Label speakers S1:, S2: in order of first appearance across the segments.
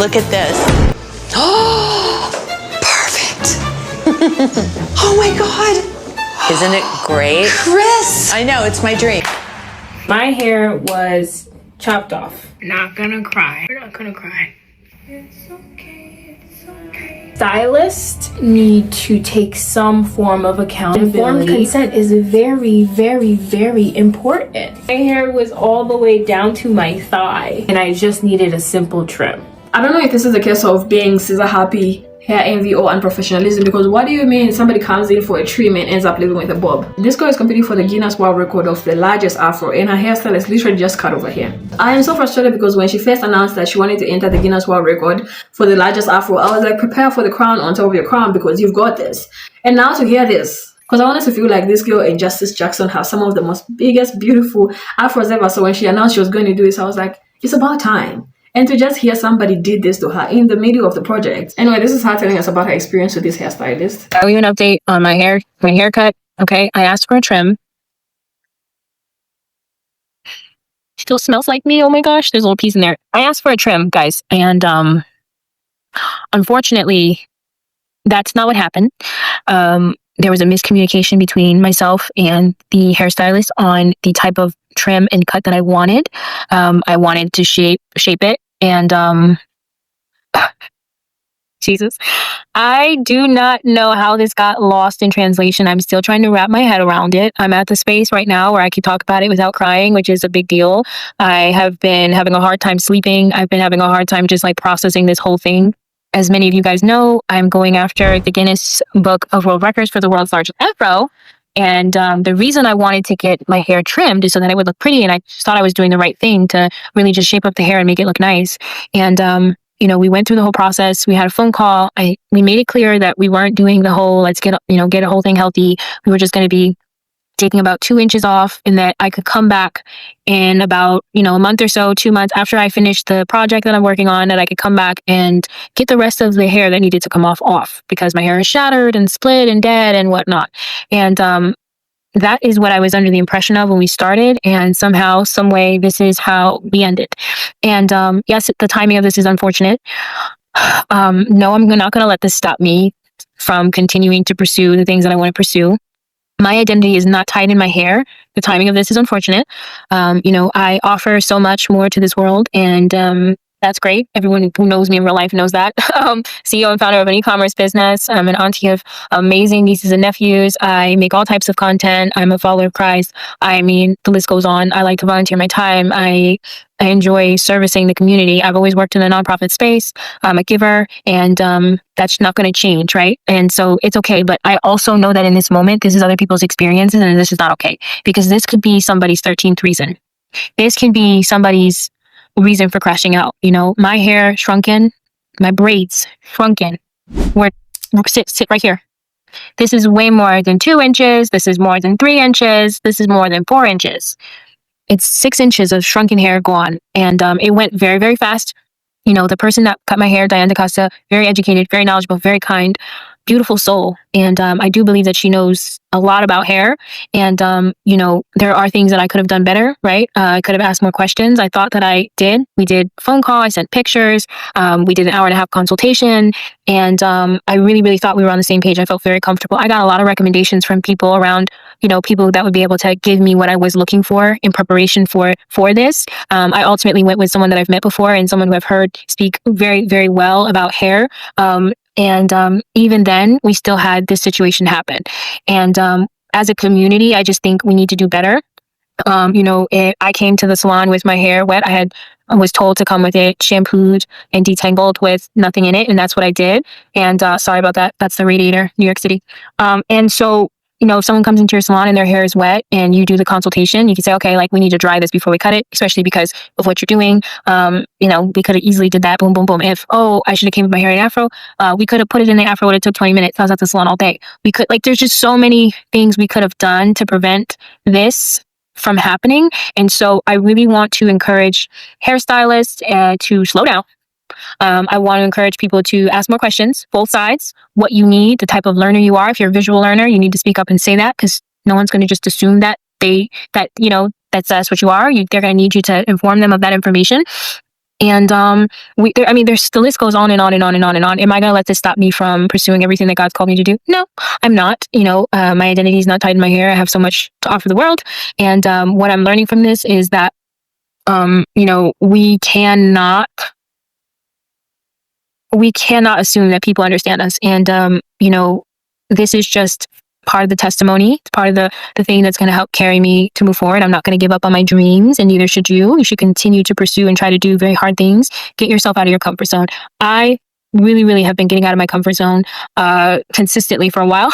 S1: Look at this. Oh, perfect. Oh my God. Isn't it great? Chris. I know, it's my dream.
S2: My hair was chopped off. Not gonna cry. We're not gonna cry. It's okay. It's okay. Stylists need to take some form of accountability. Informed consent is very, very, very important. My hair was all the way down to my thigh, and I just needed a simple trim. I don't know if this is a case of being scissor happy, hair envy, or unprofessionalism, because what do you mean somebody comes in for a trim and ends up living with a bob? This girl is competing for the Guinness World Record of the largest afro, and her hairstylist literally just cut over here. I am so frustrated because when she first announced that she wanted to enter the Guinness World Record for the largest afro, I was like, prepare for the crown on top of your crown because you've got this. And now to hear this, because I honestly feel like this girl and Justice Jackson have some of the most biggest, beautiful afros ever. So when she announced she was going to do this, I was like, it's about time. And to just hear somebody did this to her in the middle of the project. Anyway, this is her telling us about her experience with this hairstylist.
S3: I'll give you an update on my haircut. Okay, I asked for a trim. Still smells like me. Oh my gosh, there's a little piece in there. I asked for a trim, guys, and unfortunately, that's not what happened. There was a miscommunication between myself and the hairstylist on the type of trim and cut that I wanted. I wanted to shape it, and Jesus, I do not know how this got lost in translation. I'm still trying to wrap my head around it. I'm at the space right now where I can talk about it without crying, which is a big deal. I have been having a hard time sleeping. I've been having a hard time just like processing this whole thing. As many of you guys know, I'm going after the Guinness Book of World Records for the world's largest afro. And the reason I wanted to get my hair trimmed is so that it would look pretty. And I just thought I was doing the right thing to really just shape up the hair and make it look nice. And, you know, we went through the whole process. We had a phone call. We made it clear that we weren't doing the whole, let's get a whole thing healthy. We were just going to be taking about 2 inches off, and that I could come back in about, a month or so, 2 months after I finished the project that I'm working on, that I could come back and get the rest of the hair that needed to come off because my hair is shattered and split and dead and whatnot. And that is what I was under the impression of when we started. And somehow, some way, this is how we ended. And yes, the timing of this is unfortunate. No, I'm not going to let this stop me from continuing to pursue the things that I want to pursue. My identity is not tied in my hair. The timing of this is unfortunate. I offer so much more to this world, and that's great. Everyone who knows me in real life knows that. CEO and founder of an e-commerce business. I'm an auntie of amazing nieces and nephews. I make all types of content. I'm a follower of Christ. I mean, the list goes on. I like to volunteer my time. I enjoy servicing the community. I've always worked in the nonprofit space. I'm a giver, and that's not going to change, right? And so it's okay. But I also know that in this moment, this is other people's experiences, and this is not okay, because this could be somebody's 13th reason. This can be somebody's reason for crashing out. My hair shrunken, my braids shrunken. Sit right here. This is way more than 2 inches. This is more than 3 inches. This is more than 4 inches. It's 6 inches of shrunken hair gone. And it went very, very fast. The person that cut my hair, Diane DaCosta, very educated, very knowledgeable, very kind, beautiful soul. And I do believe that she knows a lot about hair. And, there are things that I could have done better, right? I could have asked more questions. I thought that I did. We did phone call. I sent pictures. We did an 1.5-hour consultation. And I really, really thought we were on the same page. I felt very comfortable. I got a lot of recommendations from people around, people that would be able to give me what I was looking for in preparation for this. I ultimately went with someone that I've met before and someone who I've heard speak very, very well about hair. And even then, we still had this situation happen. And as a community, I just think we need to do better. I came to the salon with my hair wet. I was told to come with it shampooed and detangled with nothing in it. And that's what I did. And sorry about that. That's the radiator, New York City. And so, if someone comes into your salon and their hair is wet and you do the consultation, you can say, okay, we need to dry this before we cut it, especially because of what you're doing. We could have easily did that. Boom, boom, boom. If, I should have came with my hair in afro, we could have put it in the afro. It would have took 20 minutes. I was at the salon all day. We could, there's just so many things we could have done to prevent this from happening. And so I really want to encourage hairstylists to slow down. I want to encourage people to ask more questions, both sides, what you need, the type of learner you are. If you're a visual learner, you need to speak up and say that, because no one's going to just assume that's what you are. They're going to need you to inform them of that information. And there's the list goes on and on and on and on and on. Am I going to let this stop me from pursuing everything that God's called me to do? No, I'm not. My identity is not tied in my hair. I have so much to offer the world. And what I'm learning from this is that, we cannot assume that people understand us. And, this is just part of the testimony. It's part of the thing that's going to help carry me to move forward. I'm not going to give up on my dreams, and neither should you. You should continue to pursue and try to do very hard things. Get yourself out of your comfort zone. I really, really have been getting out of my comfort zone consistently for a while.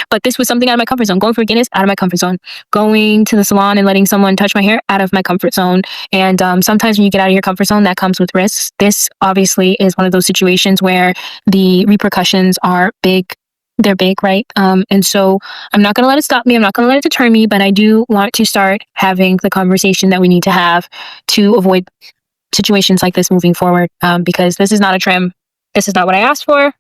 S3: But this was something out of my comfort zone. Going for Guinness, out of my comfort zone. Going to the salon and letting someone touch my hair, out of my comfort zone. And sometimes when you get out of your comfort zone, that comes with risks. This obviously is one of those situations where the repercussions are big. They're big, right? And so I'm not going to let it stop me. I'm not going to let it deter me, but I do want to start having the conversation that we need to have to avoid situations like this moving forward. Because this is not a trim. This is not what I asked for.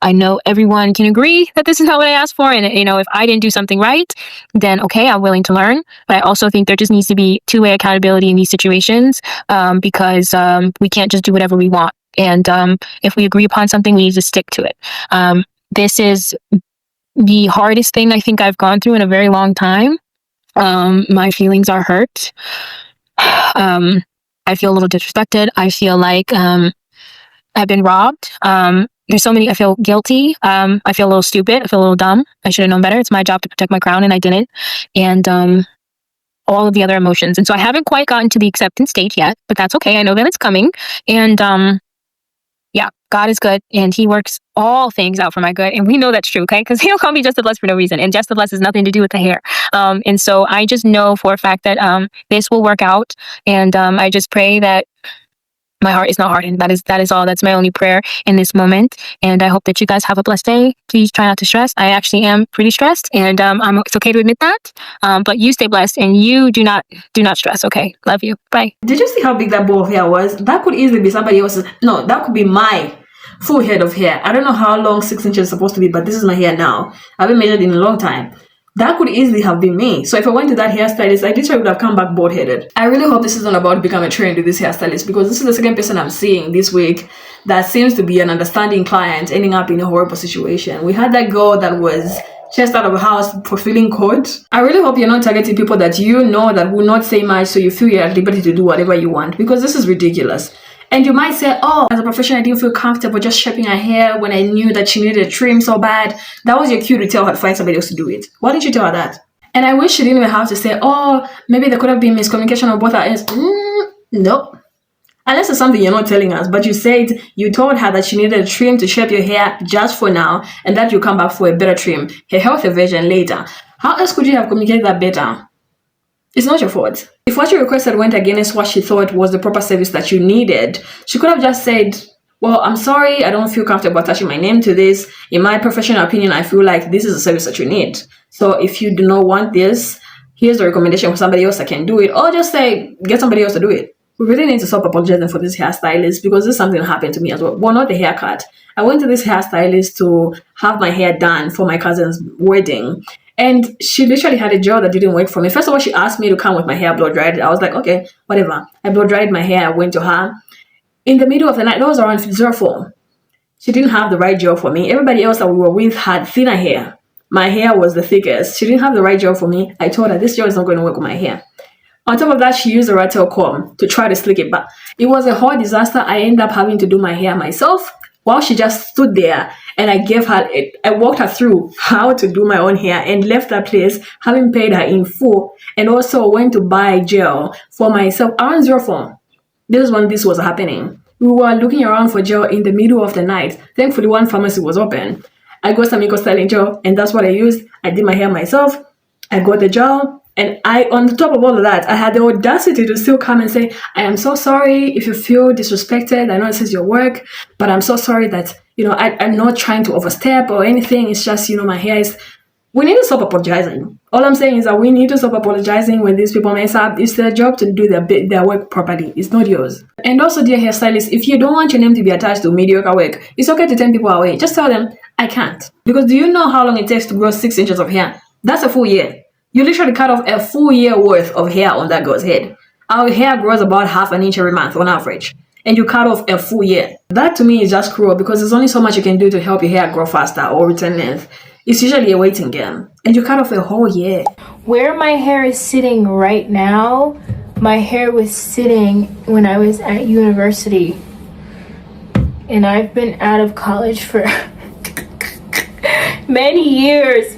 S3: I know everyone can agree that this is not what I asked for. And, if I didn't do something right, then okay, I'm willing to learn. But I also think there just needs to be two-way accountability in these situations, because we can't just do whatever we want. And if we agree upon something, we need to stick to it. This is the hardest thing I think I've gone through in a very long time. My feelings are hurt. I feel a little disrespected. I feel like I've been robbed. There's so many. I feel guilty. I feel a little stupid. I feel a little dumb. I should have known better. It's my job to protect my crown, and I didn't. And all of the other emotions. And so I haven't quite gotten to the acceptance stage yet, but that's okay. I know that it's coming. And yeah, God is good, and He works all things out for my good. And we know that's true, okay? Because He don't call me Just the Blessed for no reason. And Just the Blessed has nothing to do with the hair. And so I just know for a fact that this will work out. And I just pray that my heart is not hardened. That is all. That's my only prayer in this moment. And I hope that you guys have a blessed day. Please try not to stress. I actually am pretty stressed, and it's okay to admit that. But you stay blessed, and you do not stress. Okay, love you. Bye.
S2: Did you see how big that bowl of hair was? That could easily be somebody else's. No, that could be my full head of hair. I don't know how long 6 inches is supposed to be, but this is my hair now. I haven't measured in a long time. That could easily have been me. So if I went to that hairstylist, I literally would have come back bald-headed. I really hope this isn't about to become a trend with this hairstylist, because this is the second person I'm seeing this week that seems to be an understanding client ending up in a horrible situation. We had that girl that was chased out of a house fulfilling code. I really hope you're not targeting people that you know that will not say much, so you feel you're at liberty to do whatever you want, because this is ridiculous. And you might say, oh, as a professional, I didn't feel comfortable just shaping her hair when I knew that she needed a trim so bad. That was your cue to tell her to find somebody else to do it. Why didn't you tell her that? And I wish she didn't even have to say, oh, maybe there could have been miscommunication on both our ends. Nope. Unless it's something you're not telling us, but you told her that she needed a trim to shape your hair just for now, and that you'll come back for a better trim, a healthier version later. How else could you have communicated that better? It's not your fault. If what you requested went against what she thought was the proper service that you needed, she could have just said, well, I'm sorry, I don't feel comfortable attaching my name to this. In my professional opinion, I feel like this is a service that you need. So if you do not want this, here's the recommendation for somebody else that can do it. Or just say, get somebody else to do it. We really need to stop apologizing for this hairstylist, because this is something that happened to me as well. Well, not the haircut. I went to this hairstylist to have my hair done for my cousin's wedding. And she literally had a gel that didn't work for me. First of all, she asked me to come with my hair blow dried. I was like, okay, whatever. I blow dried my hair. I went to her. In the middle of the night, that was around 04. She didn't have the right gel for me. Everybody else that we were with had thinner hair. My hair was the thickest. She didn't have the right gel for me. I told her, this gel is not going to work with my hair. On top of that, she used a rattle comb to try to slick it back. It was a whole disaster. I ended up having to do my hair myself while she just stood there, and I walked her through how to do my own hair and left that place having paid her in full, and also went to buy gel for myself around 04. This is when this was happening. We were looking around for gel in the middle of the night. Thankfully, one pharmacy was open. I got some styling gel, and that's what I used. I did my hair myself. I got the gel. And on the top of all of that, I had the audacity to still come and say, I am so sorry if you feel disrespected. I know this is your work, but I'm so sorry that, I'm not trying to overstep or anything. It's just, my hair is... We need to stop apologizing. All I'm saying is that we need to stop apologizing when these people mess up. It's their job to do their work properly. It's not yours. And also, dear hairstylist, if you don't want your name to be attached to mediocre work, it's okay to turn people away. Just tell them, I can't. Because do you know how long it takes to grow 6 inches of hair? That's a full year. You literally cut off a full year worth of hair on that girl's head. Our hair grows about half an inch every month on average. and you cut off a full year. That to me is just cruel because there's only so much you can do to help your hair grow faster or retain length. It's usually a waiting game, and you cut off a whole year. Where my hair is sitting right now, my hair was sitting when I was at university, and I've been out of college for many years.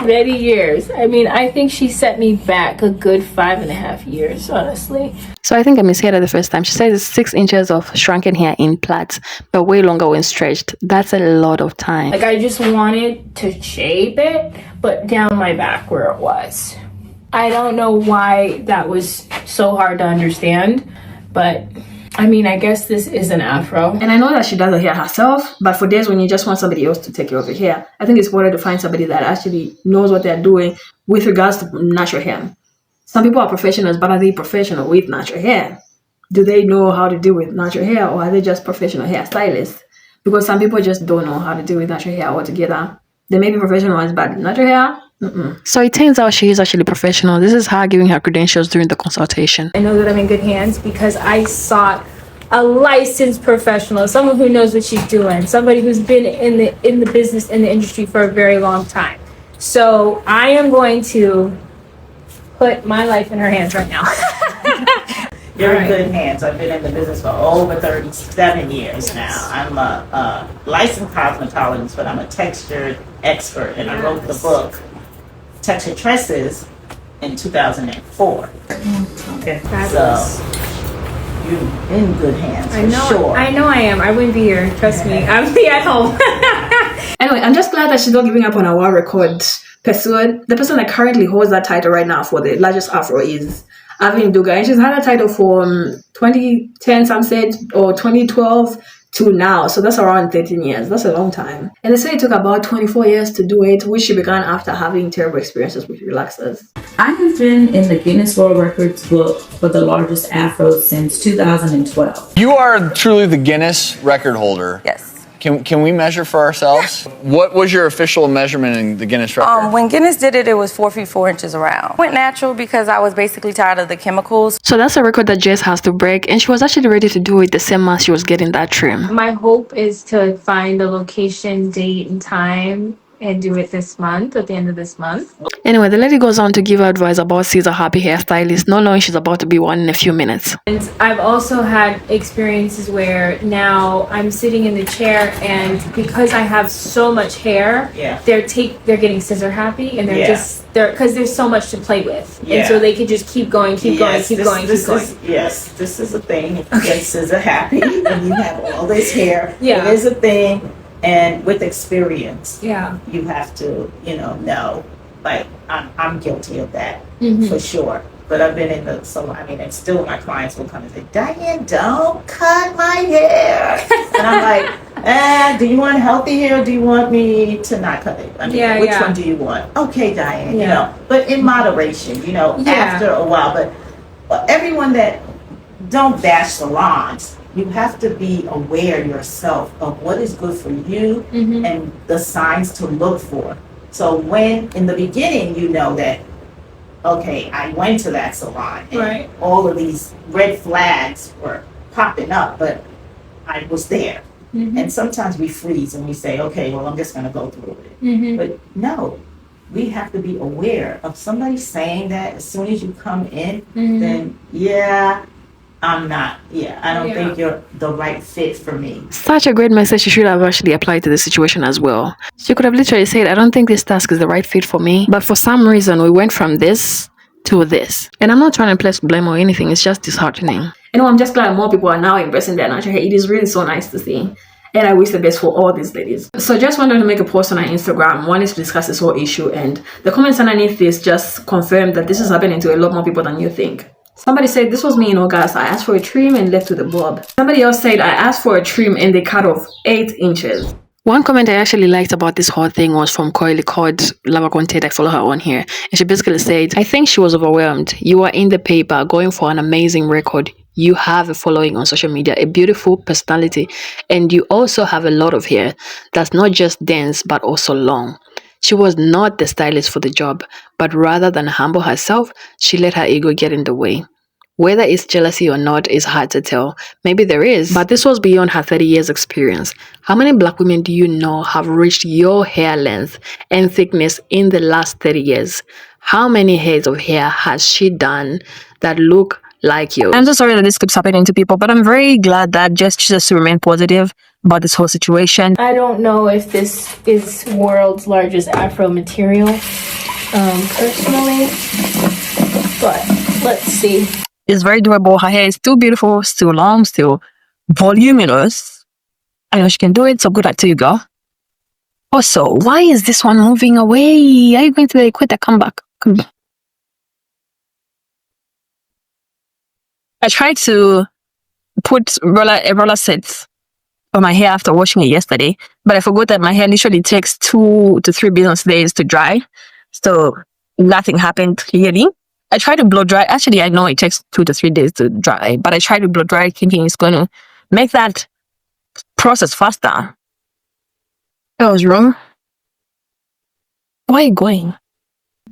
S2: I mean, I think she set me back a good 5.5 years, honestly.
S3: So I think I misheard her the first time. She said it's 6 inches of shrunken hair in plaits, but way longer when stretched. That's a lot of time.
S2: Like, I just wanted to shape it, but down my back where it was. I don't know why that was so hard to understand, but I mean, I guess this is an afro. And I know that she does her hair herself, but for days when you just want somebody else to take care of your hair, I think it's better to find somebody that actually knows what they're doing with regards to natural hair. Some people are professionals, but are they professional with natural hair? Do they know how to deal with natural hair, or are they just professional hairstylists? Because some people just don't know how to deal with natural hair altogether. They may be professionals, but natural hair,
S3: So it turns out she is actually professional. This is her giving her credentials during the consultation.
S2: I know that I'm in good hands because I sought a licensed professional, someone who knows what she's doing, somebody who's been in the business, in the industry for a very long time. So I am going to put my life in her hands right now.
S4: You're in good hands. I've been in the business for over 37 years now. I'm a licensed cosmetologist, but I'm a texture expert, and I wrote the book Texture Tresses in 2004. Okay,
S2: Fabulous.
S4: so you're in good hands for sure.
S2: I know I am. I wouldn't be here. Trust me. I would be at home.
S5: Anyway, I'm just glad that she's not giving up on our world record pursuit. The person that currently holds that title right now for the largest afro is Aevin Dugas, and she's had that title from 2010, some said, or 2012 to now. So that's around 13 years. That's a long time. And they say it took about 24 years to do it, which she began after having terrible experiences with relaxers.
S6: I have been in the Guinness World Records book for the largest afro since 2012.
S7: You are truly the Guinness record holder.
S1: Yes.
S7: Can we measure for ourselves? What was your official measurement in the Guinness record?
S1: When Guinness did it, it was 4 feet 4 inches around. Went natural because I was basically tired of the chemicals.
S3: So that's a record that Jess has to break, and she was actually ready to do it the same month she was getting that trim.
S2: My hope is to find the location, date, and time and do it this month, at the end of this month.
S3: Anyway, the lady goes on to give her advice about she's a happy hairstylist, not knowing she's about to be one in a few minutes.
S2: And I've also had experiences where now I'm sitting in the chair, and because I have so much hair, they're getting scissor happy, and they're because there's so much to play with, and so they can just keep going. Yes,
S4: this is a thing. Get scissor happy, and you have all this hair.
S2: Yeah,
S4: it is a thing. And with experience, you have to, know, like, I'm guilty of that for sure. But I've been in the salon, and still my clients will come and say, Diane, don't cut my hair. And I'm like, do you want healthy hair, or do you want me to not cut it? Which one do you want? Okay, Diane, but in moderation, after a while. But everyone that don't bash salons, you have to be aware yourself of what is good for you and the signs to look for. So when in the beginning you know that, okay, I went to that salon and all of these red flags were popping up, but I was there. And sometimes we freeze and we say, okay, well, I'm just going to go through it. But no, we have to be aware of somebody saying that as soon as you come in, then I don't think you're the right fit for me.
S3: Such a great message she should have actually applied to the situation as well. She could have literally said, I don't think this task is the right fit for me, but for some reason we went from this to this. And I'm not trying to place blame or anything, it's just disheartening.
S5: I'm just glad more people are now embracing their natural hair. It is really so nice to see. And I wish the best for all these ladies. So just wanted to make a post on our Instagram. One is to discuss this whole issue, and the comments underneath this just confirm that this is happening to a lot more people than you think. Somebody said, this was me in August. I asked for a trim and left with a bob. Somebody else said, I asked for a trim and they cut off 8 inches.
S3: One comment I actually liked about this whole thing was from Coily Cod Lava Content. I follow her on here. And she basically said, I think she was overwhelmed. You are in the paper going for an amazing record. You have a following on social media, a beautiful personality, and you also have a lot of hair that's not just dense but also long. She was not the stylist for the job, but rather than humble herself, she let her ego get in the way.
S8: Whether it's jealousy or not is hard to tell. Maybe there is, but this was beyond her 30 years experience. How many black women do you know have reached your hair length and thickness in the last 30 years? How many heads of hair has she done that look like you?
S3: I'm so sorry that this keeps happening to people, but I'm very glad that Jess chooses to remain positive about this whole situation.
S2: I don't know if this is world's largest afro material, personally, but let's see.
S3: It's very durable. Her hair is still beautiful, still long, still voluminous. I know she can do it, so good luck to you, girl. Also, why is this one moving away? Are you going to quit that comeback? Come back. I tried to put roller sets on my hair after washing it yesterday, but I forgot that my hair literally takes 2 to 3 business days to dry. So nothing happened clearly. I tried to blow dry. Actually, I know it takes 2 to 3 days to dry, but I tried to blow dry thinking it's going to make that process faster. I was wrong. Why are you going?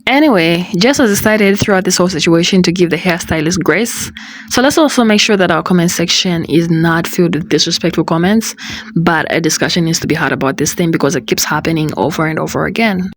S8: Anyway, Jess has decided throughout this whole situation to give the hairstylist grace. So let's also make sure that our comment section is not filled with disrespectful comments, but a discussion needs to be had about this thing because it keeps happening over and over again.